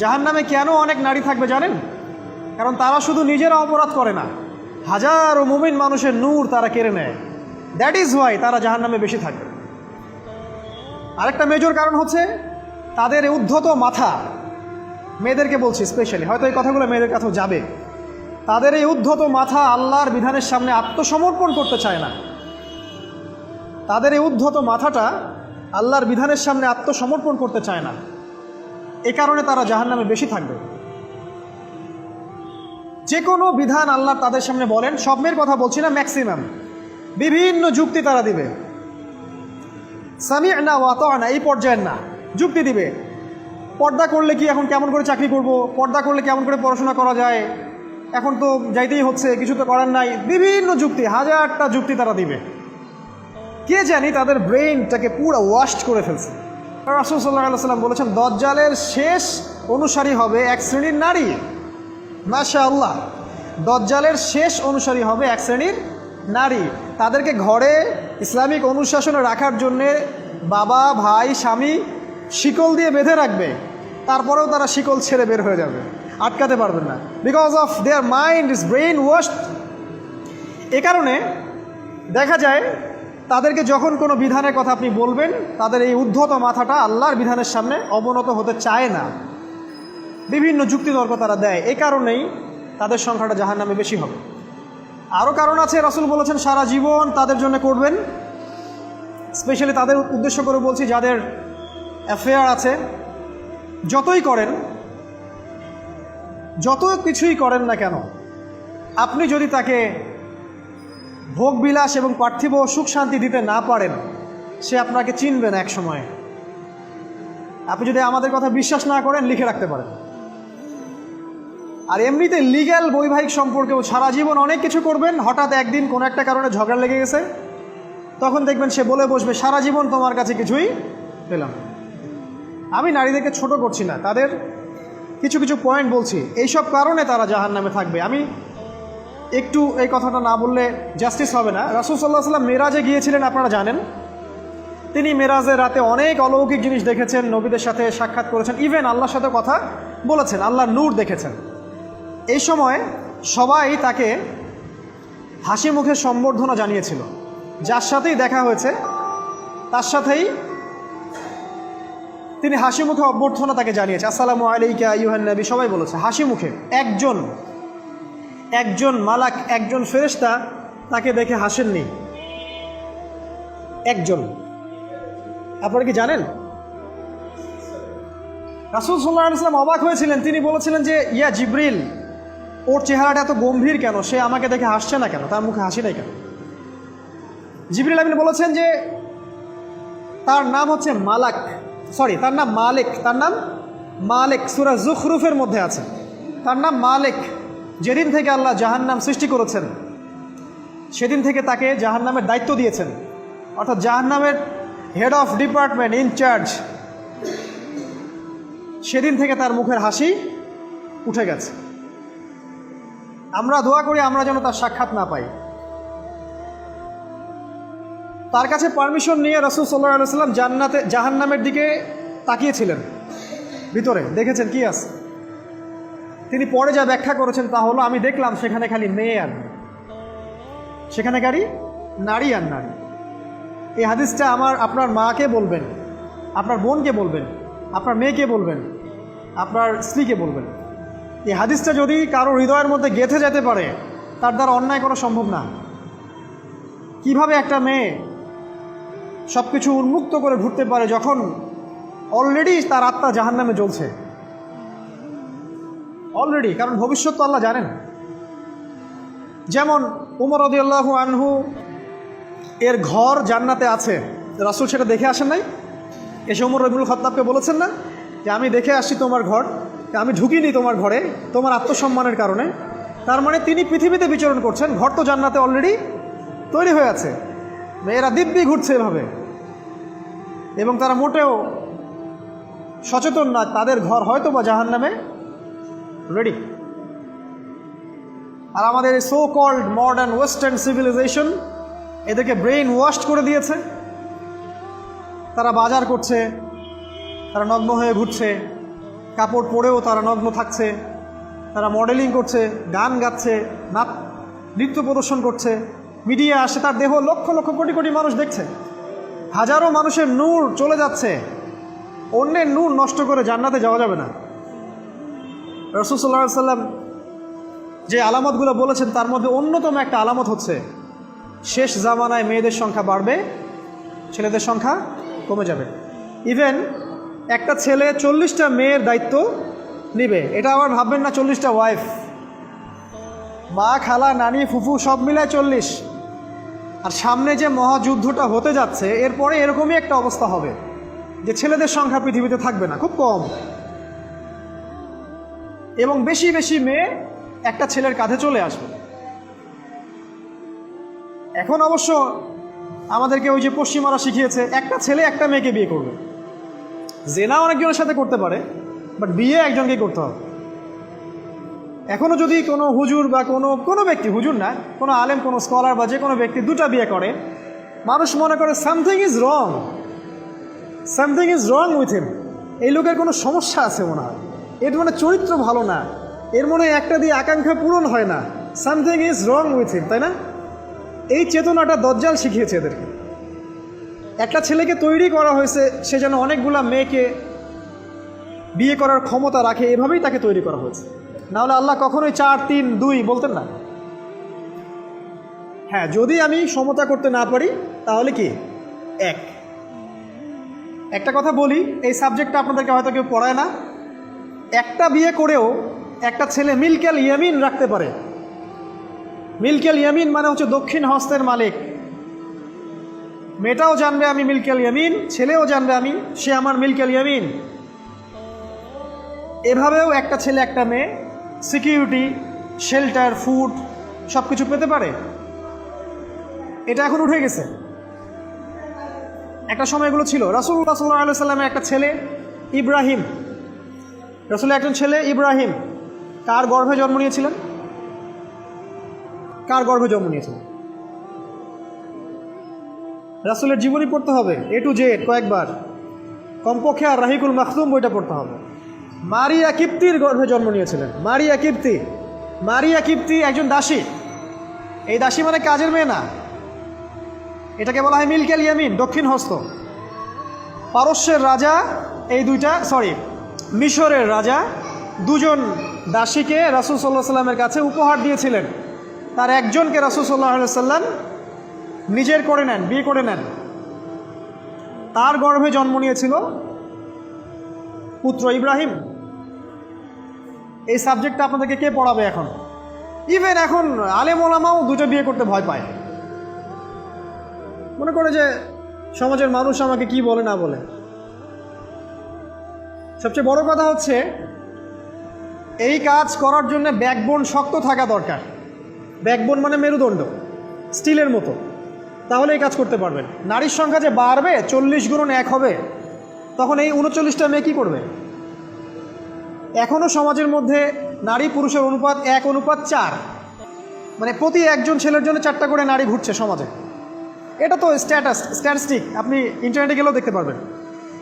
জাহান্নামে কেন অনেক নারী থাকবে জানেন? কারণ তারা শুধু নিজেরা অপরাধ করে না, হাজারো মুমিন মানুষের নূর তারা কেড়ে নেয়। দ্যাট ইজ ওয়াই তারা জাহান্নামে বেশি থাকবে। আরেকটা মেজর কারণ হচ্ছে তাদের উদ্ধত মাথা। মেয়েদেরকে বলছি স্পেশালি, হয়তো এই কথাগুলো মেয়েদের কাছেও যাবে। তাদের এই উদ্ধত মাথা আল্লাহর বিধানের সামনে আত্মসমর্পণ করতে চায় না। তাদের এই উদ্ধত মাথাটা আল্লাহর বিধানের সামনে আত্মসমর্পণ করতে চায় না। এ কারণে তারা জাহান্নামে বেশি থাকবে। যে কোনো বিধান আল্লাহ তাদের সামনে বলেন, সব মেয়ের কথা বলছি না, ম্যাক্সিমাম বিভিন্ন যুক্তি তারা দিবে। সামি'না ওয়া আতা'না এই পর্যায়ের না, যুক্তি দিবে। পর্দা করলে কি এখন কেমন করে চাকরি করব, পর্দা করলে কেমন করে পড়াশোনা করা যায়, এখন তো যাইতেই হচ্ছে, কিছু তো করার নাই, বিভিন্ন যুক্তি, হাজারটা যুক্তি তারা দিবে। কে জানি তাদের ব্রেইনটাকে পুরো ওয়াশ করে ফেলছে। রাসূল সাল্লাল্লাহু আলাইহি ওয়াসাল্লাম বলেছেন, দজ্জালের শেষ অনুসারী হবে এক শ্রেণীর নারী। মাশাআল্লাহ, দজ্জালের শেষ অনুসারী হবে এক শ্রেণীর নারী। তাদেরকে ঘরে ইসলামিক অনুশাসনে রাখার জন্যে বাবা, ভাই, স্বামী শিকল দিয়ে বেঁধে রাখবে, তারপরেও তারা শিকল ছেড়ে বের হয়ে যাবে, আটকাতে পারবেন না, because of their mind is brain washed. এ কারণে দেখা যায় তাদেরকে যখন কোনো বিধানের কথা আপনি বলবেন, তাদের এই উদ্ধত মাথাটা আল্লাহর বিধানের সামনে অবনত হতে চায় না, বিভিন্ন যুক্তিতর্ক তারা দেয়। এই কারণেই তাদের সংখ্যাটা জাহান্নামে বেশি হবে। আরও কারণ আছে, রাসূল বলেছেন সারা জীবন তাদের জন্য করবেন। স্পেশালি তাদের উদ্দেশ্য করে বলছি, যাদের অ্যাফেয়ার আছে, যতই করেন, যত কিছুই করেন না কেন, আপনি যদি তাকে ভোগবিলাস এবং পার্থিব সুখ শান্তি দিতে না পারেন, সে আপনাকে চিনবে না এক সময়। আপনি যদি আমাদের কথা বিশ্বাস না করেন, লিখে রাখতে পারেন। আর এমনিতে লিগ্যাল বৈবাহিক সম্পর্কেও সারা জীবন অনেক কিছু করবেন, হঠাৎ একদিন কোনো একটা কারণে ঝগড়া লেগে গেছে, তখন দেখবেন সে বলে বসবে, সারা জীবন তোমার কাছে কিছুই পেলাম। আমি নারীদেরকে ছোট করছি না, তাদের কিছু কিছু পয়েন্ট বলছি, এইসব কারণে তারা জাহান্নামে থাকবে। আমি একটু এই কথাটা না বললে জাস্টিস হবে না। রাসূল সাল্লাল্লাহু আলাইহি ওয়াসাল্লাম মেরাজে গিয়েছিলেন, আপনারা জানেন। তিনি মেরাজের রাতে অনেক অলৌকিক জিনিস দেখেছেন, নবীদের সাথে সাক্ষাৎ করেছেন, ইভেন আল্লাহর সাথে কথা বলেছেন, আল্লাহর নূর দেখেছেন। এই সময় সবাই তাকে হাসি মুখে সম্বর্ধনা জানিয়েছিল। যার সাথেই দেখা হয়েছে তার সাথেই তিনি হাসি মুখে অভ্যর্থনা তাকে জানিয়েছে, আসসালামু আলাইকা আইয়ুহান নবী, সবাই বলেছে হাসি মুখে। একজন মালাক, একজন ফেরেশতা তাকে দেখে হাসেননি, একজন। আপনারা কি জানেন? রাসূল সাল্লাল্লাহু আলাইহি ওয়াসাল্লাম অবাক হয়েছিলেন। তিনি বলেছিলেন যে, ইয়া জিবরিল, ওর চেহারাটা এত গম্ভীর কেন, সে আমাকে দেখে হাসছে না কেন, তার মুখে হাসি নাই কেন? জিবরিল আমিন বলেছেন যে তার নাম হচ্ছে মালাক, সরি তার নাম মালিক, তার নাম মালিক, সূরা যুখরুফের মধ্যে আছে, তার নাম মালিক। যেদিন থেকে আল্লাহ জাহান্নাম সৃষ্টি করেছেন, সেদিন থেকে তাকে জাহান্নামের দায়িত্ব দিয়েছেন, অর্থাৎ জাহান্নামের হেড অফ ডিপার্টমেন্ট, ইনচার্জ। সেদিন থেকে তার মুখের হাসি উঠে গেছে। আমরা দোয়া করি আমরা যেন তার সাক্ষাৎ না পাই। তার কাছে পারমিশন নিয়ে রাসূল সাল্লাল্লাহু আলাইহি ওয়াসাল্লাম জাহান্নামের দিকে তাকিয়েছিলেন, ভিতরে দেখেছেন কি আছে। তিনি পরে যা ব্যাখ্যা করেছেন তা হলো, আমি দেখলাম সেখানে খালি মেয়ে আর মেয়ে, সেখানে খালি নারী আর নারী। এই হাদিসটা আপনার মাকে বলবেন, আপনার বোনকে বলবেন, আপনার মেয়েকে বলবেন, আপনার স্ত্রীকে বলবেন। এই হাদিসটা যদি কারো হৃদয়ের মধ্যে গেঁথে যেতে পারে, তার দ্বারা অন্যায় করা সম্ভব না। কিভাবে একটা মেয়ে সব কিছু উন্মুক্ত করে ঘুরতে পারে যখন অলরেডি তার আত্মা জাহান্নামে জ্বলছে, অলরেডি, কারণ ভবিষ্যৎ তো আল্লাহ জানেন। যেমন উমর রাদিয়াল্লাহু আনহু এর ঘর জান্নাতে আছে, রাসূল সেটা দেখে আসেন নাই? এসে উমর ইবনুল খাত্তাবকে বলেছেন না যে আমি দেখে আসছি তোমার ঘর, আমি ঢুকিনি তোমার ঘরে তোমার আত্মসম্মানের কারণে। তার মানে তিনি পৃথিবীতে বিচরণ করছেন, ঘর তো জান্নাতে অলরেডি তৈরি হয়ে আছে। মেয়েরা দিব্যি ঘুরছে এভাবে, এবং তারা মোটেও সচেতন না তাদের ঘর হয়তো বা জাহান্নামে রেডি। আর আমাদের এই so called modern western civilisation এদেরকে ব্রেইন ওয়াশ করে দিয়েছে। তারা বাজার করছে, তারা নগ্ন হয়ে ঘুরছে, কাপড় পরেও তারা নগ্ন থাকছে, তারা মডেলিং করছে, গান গাচ্ছে, নৃত্য প্রদর্শন করছে, মিডিয়া আসে, তার দেহ লক্ষ লক্ষ কোটি কোটি মানুষ দেখছে, হাজারো মানুষের নূর চলে যাচ্ছে। অন্যের নূর নষ্ট করে জান্নাতে যাওয়া যাবে না। রাসূল সাল্লাল্লাহু আলাইহি ওয়াসাল্লাম যে আলামতগুলো বলেছেন তার মধ্যে অন্যতম একটা আলামত হচ্ছে শেষ জামানায় মেয়েদের সংখ্যা বাড়বে, ছেলেদের সংখ্যা কমে যাবে। ইভেন একটা ছেলে 40টা মেয়ের দায়িত্ব নিবে। এটা আবার ভাববেন না 40টা ওয়াইফ, মা, খালা, নানি, ফুফু সব মিলায় 40। আর সামনে যে মহাযুদ্ধটা হতে যাচ্ছে এরপরে এরকমই একটা অবস্থা হবে যে ছেলেদের সংখ্যা পৃথিবীতে থাকবে না, খুব কম, এবং বেশি বেশি মেয়ে একটা ছেলের কাঁধে চলে আসবে। এখন অবশ্য আমাদেরকে ওই যে পশ্চিমারা শিখিয়েছে একটা ছেলে একটা মেয়েকে বিয়ে করবে। জেনা অনেকজনের সাথে করতে পারে, বাট বিয়ে একজনকেই করতে হবে। এখনও যদি কোনো হুজুর বা কোনো ব্যক্তি, হুজুর না, কোনো আলেম, কোনো স্কলার বা যে কোনো ব্যক্তি দুটা বিয়ে করে, মানুষ মনে করে something is wrong, something is wrong with him. এই লোকের কোনো সমস্যা আছে মনে হয়, এর মানে চরিত্র ভালো না, এর মনে একটা দিয়ে আকাঙ্ক্ষা পূরণ হয় না, something is wrong with him, তাই না? এই চেতনাটা দজ্জাল শিখিয়েছে এদেরকে। একটা ছেলেকে তৈরি করা হয়েছে সে যেন অনেকগুলা মেয়েকে বিয়ে করার ক্ষমতা রাখে, এভাবেই তাকে তৈরি করা হয়েছে। নাহলে আল্লাহ কখনোই 4, 3, 2 বলতেন না। হ্যাঁ, যদি আমি সমতা করতে না পারি তাহলে কি একটা কথা বলি, এই সাবজেক্টটা আপনাদেরকে হয়তো কেউ পড়ায় না। একটা বিয়ে করেও একটা ছেলে মিলকেল ইয়ামিন রাখতে পারে। মিলকেল ইয়ামিন মানে হচ্ছে দক্ষিণ হস্তের মালিক। মেয়েটাও জানবে আমি মিলকেল ইয়ামিন, ছেলেও জানবে সে আমার মিলকেল ইয়ামিন। এভাবেও একটা ছেলে একটা মেয়ে সিকিউরিটি, শেল্টার, ফুড সব কিছু পেতে পারে। এটা এখন উঠে গেছে, একটা সময় এগুলো ছিল। রাসূলুল্লাহ সাল্লাল্লাহু আলাইহি ওয়াসাল্লামের একটা ছেলে ইব্রাহিম, রাসূলের একজন ছেলে ইব্রাহিম কার গর্ভে জন্ম নিয়েছিলেন? কার গর্ভে জন্ম নিয়েছিলেন? রাসূলের জীবনী পড়তে হবে A to Z কয়েকবার, কমপক্ষে আর রাহিকুল মাখতুম বইটা পড়তে হবে। মারিয়া কিপ্তির গর্ভে জন্ম নিয়েছিলেন। মারিয়া কিপ্তি একজন দাসী। এই দাসী মানে কাজের মেয়ে না, এটাকে বলা হয় মিলকেল ইয়ামিন, দক্ষিণ হস্ত। পারস্যের রাজা মিশরের রাজা দুজন দাসীকে রাসূল সাল্লাল্লাহু আলাইহি ওয়াসাল্লামের কাছে উপহার দিয়েছিলেন। তার একজনকে রাসূল সাল্লাল্লাহু আলাইহি ওয়াসাল্লাম নিজের করে নেন, বিয়ে করে নেন। তার গর্ভে জন্ম নিয়েছিল পুত্র ইব্রাহিম। এই সাবজেক্টটা আপনাদেরকে কে পড়াবে এখন? ইভেন এখন আলেম ওলামাও দুটো বিয়ে করতে ভয় পায়, মনে করে যে সমাজের মানুষ আমাকে কি বলে না বলে। সবচেয়ে বড় কথা হচ্ছে এই কাজ করার জন্য ব্যাকবোন শক্ত থাকা দরকার। ব্যাকবোন মানে মেরুদণ্ড, স্টিলের মতো, তাহলে এই কাজ করতে পারবেন। নারীর সংখ্যা যে বাড়বে, 40 গুণন 1 হবে, তখন এই 39টা মেয়ে কী করবে? এখনও সমাজের মধ্যে নারী পুরুষের অনুপাত 1:4, মানে প্রতি একজন ছেলের জন্য 4টা করে নারী ঘুরছে সমাজে। এটা তো স্ট্যাটিস্টিক, আপনি ইন্টারনেটে গেলেও দেখতে পারবেন।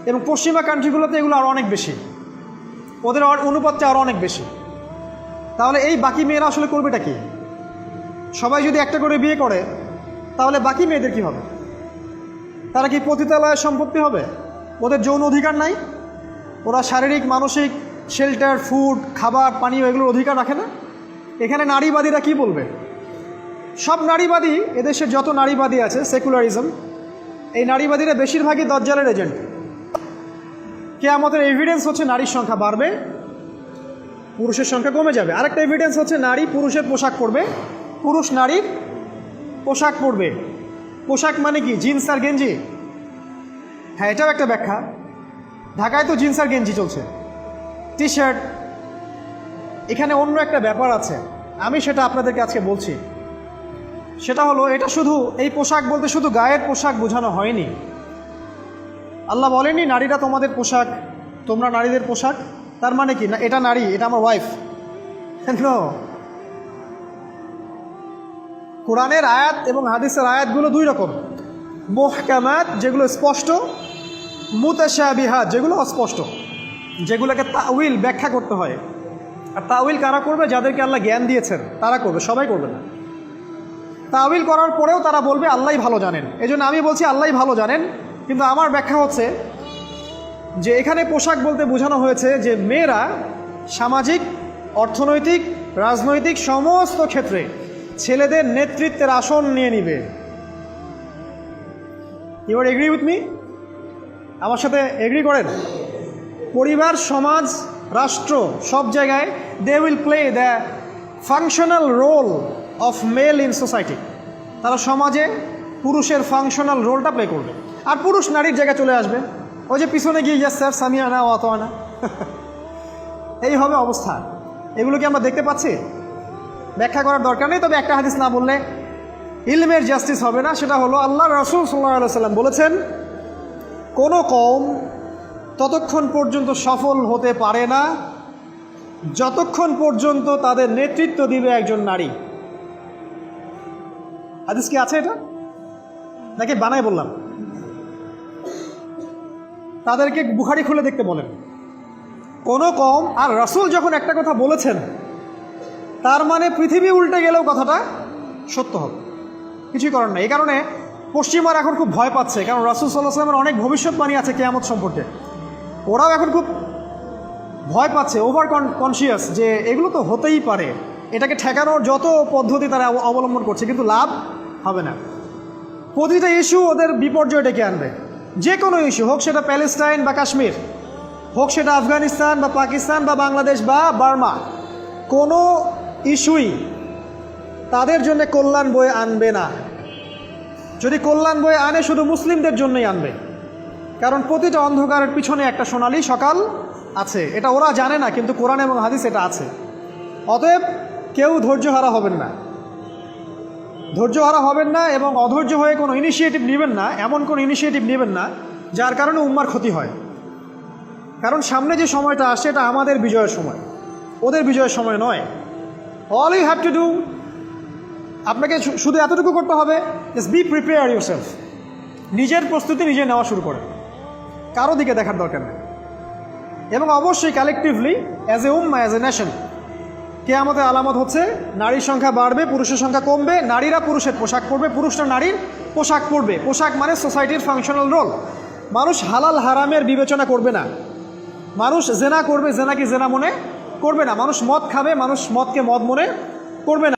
এবং পশ্চিমা কান্ট্রিগুলোতে এগুলো আরও অনেক বেশি, ওদের অনুপাতটা আরও অনেক বেশি। তাহলে এই বাকি মেয়েরা আসলে করবেটা কি? সবাই যদি একটা করে বিয়ে করে তাহলে বাকি মেয়েদের কি হবে? তারা কি পতিতালয়ের সম্পত্তি হবে? ওদের যৌন অধিকার নাই? ওরা শারীরিক, মানসিক, শেল্টার, ফুড, খাবার, পানীয় এগুলোর অধিকার রাখে না? এখানে নারীবাদীরা কি বলবে? সব নারীবাদী, এদেশের যত নারীবাদী আছে, সেকুলারিজম, এই নারীবাদীরা বেশিরভাগই দজ্জালের এজেন্ট। কিয়ামতের এভিডেন্স হচ্ছে নারীর সংখ্যা বাড়বে, পুরুষের সংখ্যা কমে যাবে। আরেকটা এভিডেন্স হচ্ছে নারী পুরুষের পোশাক পরবে, পুরুষ নারীর পোশাক পরবে। পোশাক মানে কি? জিন্স আর গেঞ্জি? হ্যাঁ, এটাও একটা ব্যাখ্যা। ঢাকায় তো জিন্স আর গেঞ্জি চলছে, টি শার্ট। এখানে অন্য একটা ব্যাপার আছে, আমি সেটা আপনাদেরকে আজকে বলছি। সেটা হলো, এটা শুধু এই পোশাক বলতে শুধু গায়ের পোশাক বোঝানো হয়নি। আল্লাহ বলেনি নারীরা তোমাদের পোশাক, তোমরা নারীদের পোশাক। তার মানে কি? না, এটা নারী, এটা আমার ওয়াইফ। নো, কোরআনের আয়াত এবং হাদিসের আয়াতগুলো দুই রকম। মুহকামাত যেগুলো স্পষ্ট, মুতাশাবিহাত যেগুলো অস্পষ্ট। যেগুলোকে তাউইল ব্যাখ্যা করতে হয়। আর তাউইল কারা করবে? যাদেরকে আল্লাহ জ্ঞান দিয়েছেন তারা করবে, সবাই করবে না। তাউইল করার পরেও তারা বলবে আল্লাহই ভালো জানেন। এই জন্য আমি বলছি আল্লাহই ভালো জানেন, কিন্তু আমার ব্যাখ্যা হচ্ছে যে এখানে পোশাক বলতে বোঝানো হয়েছে যে মেয়েরা সামাজিক, অর্থনৈতিক, রাজনৈতিক সমস্ত ক্ষেত্রে ছেলেদের নেতৃত্বের আসন নিয়ে নিবে। You are agree with me? আমার সাথে এগ্রি করেন? পরিবার, সমাজ, রাষ্ট্র সব জায়গায় they will play the functional role of male in society. তারা সমাজে পুরুষের ফাংশনাল রোলটা প্লে করবে, আর পুরুষ নারীর জায়গায় চলে আসবে। ওই যে পিছনে গিয়ে ইয়াস স্যার সামিয়া না অত না, এই হবে অবস্থা। এগুলো কি আমরা দেখতে পাচ্ছি? ব্যাখ্যা করার দরকার নেই। তবে একটা হাদিস না বললে ইলমের জাস্টিস হবে না। সেটা হলো আল্লাহ রাসূল সাল্লাল্লাহু আলাইহি ওয়াসাল্লাম বলেছেন, কোনো কওম ততক্ষণ পর্যন্ত সফল হতে পারে না যতক্ষণ পর্যন্ত তাদের নেতৃত্ব দিবে একজন নারী। হাদিস কি আছে এটা, নাকি বানাই বললাম? তাদেরকে বুখারী খুলে দেখতে বলেন। কোনো কওম, আর রাসূল যখন একটা কথা বলেছেন তার মানে পৃথিবী উল্টে গেলেও কথাটা সত্য হবে, কিছুই করার নাই। এই কারণে পশ্চিমারা এখন খুব ভয় পাচ্ছে, কারণ রাসূল সাল্লাল্লাহু আলাইহি ওয়াসাল্লামের অনেক ভবিষ্যৎবাণী আছে কিয়ামত সম্পর্কে। ওরাও এখন খুব ভয় পাচ্ছে, ওভার কনসিয়াস যে এগুলো তো হতেই পারে। এটাকে ঠেকানোর যত পদ্ধতি তারা অবলম্বন করছে, কিন্তু লাভ হবে না। প্রতিটা ইস্যু ওদের বিপর্যয় ডেকে আনবে। যে কোনো ইস্যু হোক, সেটা প্যালেস্টাইন বা কাশ্মীর হোক, সেটা আফগানিস্তান বা পাকিস্তান বা বাংলাদেশ বা বার্মা, কোনো ইস্যুই তাদের জন্য কল্যাণ বয়ে আনবে না। যদি কল্যাণ বয়ে আনে, শুধু মুসলিমদের জন্যই আনবে, কারণ প্রতিটা অন্ধকারের পিছনে একটা সোনালী সকাল আছে। এটা ওরা জানে না, কিন্তু কোরআন এবং হাদিস এটা আছে। অতএব কেউ ধৈর্যহারা হবেন না, ধৈর্যহারা হবেন না, এবং অধৈর্য হয়ে কোনো ইনিশিয়েটিভ নেবেন না, এমন কোনো ইনিশিয়েটিভ নেবেন না যার কারণে উম্মার ক্ষতি হয়। কারণ সামনে যে সময়টা আসছে এটা আমাদের বিজয়ের সময়, ওদের বিজয়ের সময় নয়। All you have to do, আপনাকে শুধু এতটুকু করতে হবে, জাস্ট বি প্রিপেয়ার ইউরসেলফ। নিজের প্রস্তুতি নিজে নেওয়া শুরু করেন, কারো দিকে দেখার দরকার নেই। এবং অবশ্যই collectively as a Umma, as a nation, কিয়ামতের আলামত হচ্ছে নারীর সংখ্যা বাড়বে, পুরুষের সংখ্যা কমবে। নারীরা পুরুষের পোশাক পরবে, পুরুষরা নারীর পোশাক পরবে। পোশাক মানে সোসাইটির ফাংশনাল রোল। মানুষ হালাল হারামের বিবেচনা করবে না। মানুষ জেনা করবে, জেনাকে জেনা মনে করবে না। মানুষ মদ খাবে, মানুষ মদকে মদ মনে করবে না।